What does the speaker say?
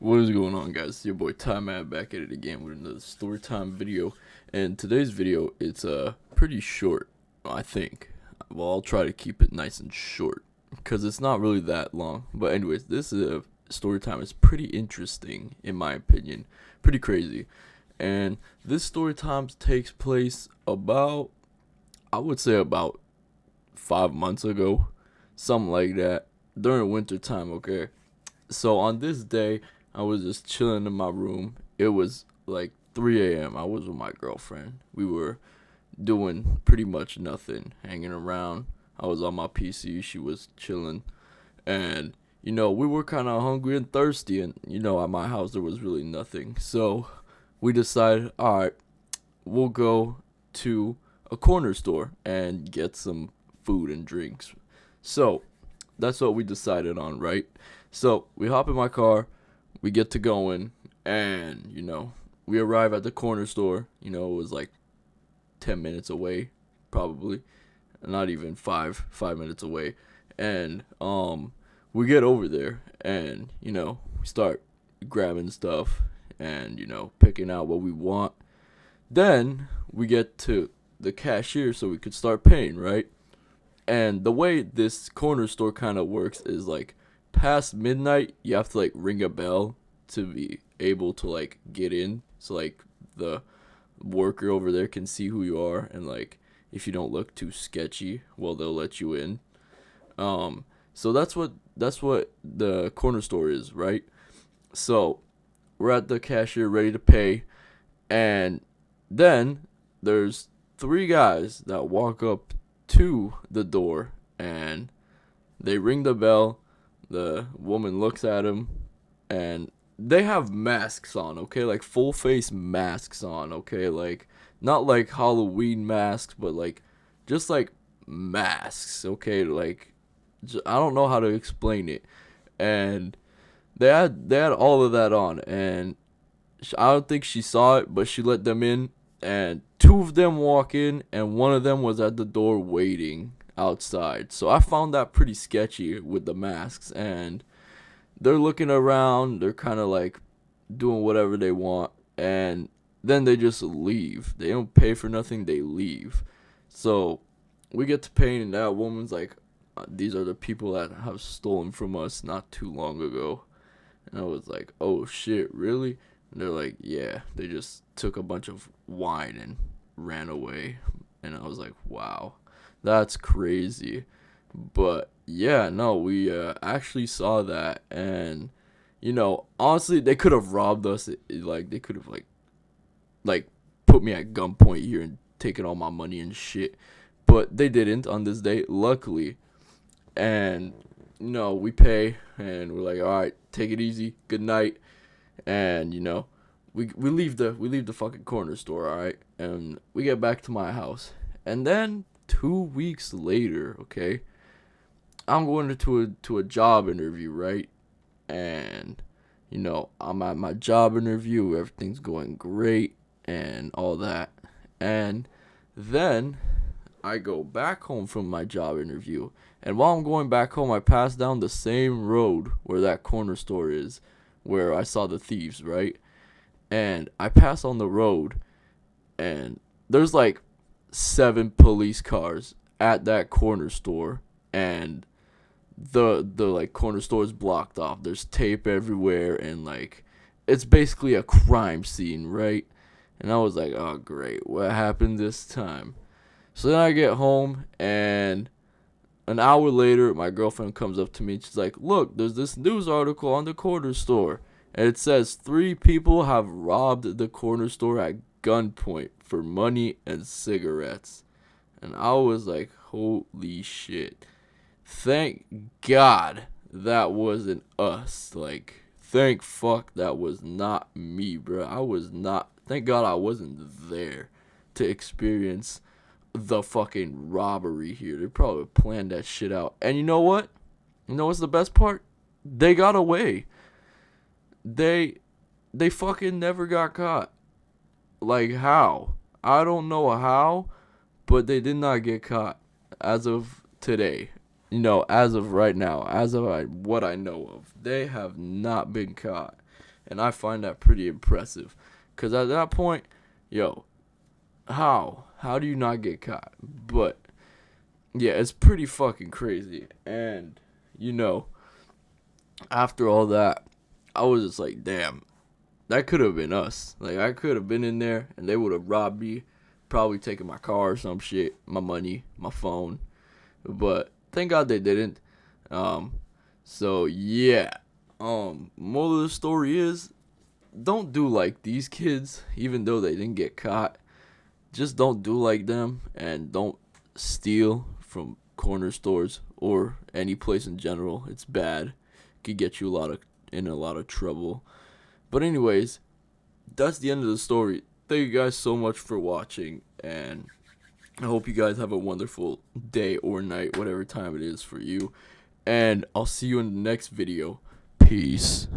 What is going on, guys? It's your boy Time Man back at it again with another story time video. And today's video, it's pretty short, I think. Well, I'll try to keep it nice and short because it's not really that long. But anyways, this story time is pretty interesting in my opinion, pretty crazy. And this story time takes place about, I would say, about 5 months ago, something like that, during winter time. Okay, so on this day, I was just chilling in my room. It was like 3 a.m. I was with my girlfriend. We were doing pretty much nothing, hanging around. I was on my PC. She was chilling. And, we were kind of hungry and thirsty. And, at my house, there was really nothing. So we decided, all right, we'll go to a corner store and get some food and drinks. So that's what we decided on, right? So we hop in my car, we get to going, and we arrive at the corner store. It was like 10 minutes away, probably, not even five minutes away, and we get over there, and we start grabbing stuff, and picking out what we want. Then we get to the cashier so we could start paying, right? And the way this corner store kind of works is like past midnight, you have to like ring a bell to be able to like get in. So like the worker over there can see who you are, and like if you don't look too sketchy, well, they'll let you in. So that's what the corner store is, right? So we're at the cashier ready to pay, and then there's three guys that walk up to the door, and they ring the bell. The woman looks at him, and they have masks on, okay? Like full face masks on, okay? Like not like Halloween masks, but like just like masks, okay? Like I don't know how to explain it. And they had all of that on, and I don't think she saw it, but she let them in, and two of them walk in, and one of them was at the door waiting outside. So I found that pretty sketchy with the masks, and they're looking around, they're kind of like doing whatever they want, and then they just leave. They don't pay for nothing, they leave. So we get to paying, and that woman's like, these are the people that have stolen from us not too long ago. And I was like, oh shit, really? And they're like, yeah, they just took a bunch of wine and ran away. And I was like, wow, that's crazy. But yeah, no, we actually saw that. And, honestly, they could have robbed us. Like, they could have, like put me at gunpoint here and taken all my money and shit. But they didn't on this day, luckily. And, we pay, and we're like, all right, take it easy, good night. And we leave the fucking corner store, all right, and we get back to my house. And then 2 weeks later, okay, I'm going to a job interview, right? And I'm at my job interview, everything's going great and all that. And then I go back home from my job interview, and while I'm going back home, I pass down the same road where that corner store is, where I saw the thieves, right? And I pass on the road, and there's like 7 police cars at that corner store, and the like corner store is blocked off. There's tape everywhere, and like it's basically a crime scene, right? And I was like, oh great, what happened this time? So then I get home, and an hour later, my girlfriend comes up to me and she's like, look, there's this news article on the corner store. And it says 3 people have robbed the corner store at gunpoint for money and cigarettes. And I was like, holy shit. Thank God that wasn't us. Like, thank fuck that was not me, bro. Thank God I wasn't there to experience the fucking robbery here. They probably planned that shit out. And you know what? You know what's the best part? They got away. They they fucking never got caught. Like how? I don't know how, but they did not get caught as of today. As of right now, as of what I know of, they have not been caught. and I find that pretty impressive. Cause at that point, yo, how do you not get caught? But yeah, it's pretty fucking crazy. And you know, after all that, I was just like, damn, that could have been us. Like, I could have been in there and they would have robbed me, probably taken my car or some shit, my money, my phone. But thank God they didn't. Um, so yeah. Moral of the story is, don't do like these kids, even though they didn't get caught. Just don't do like them and don't steal from corner stores or any place in general. It's bad. It could get you in a lot of trouble. But anyways, that's the end of the story. Thank you guys so much for watching, and I hope you guys have a wonderful day or night, whatever time it is for you. And I'll see you in the next video. Peace.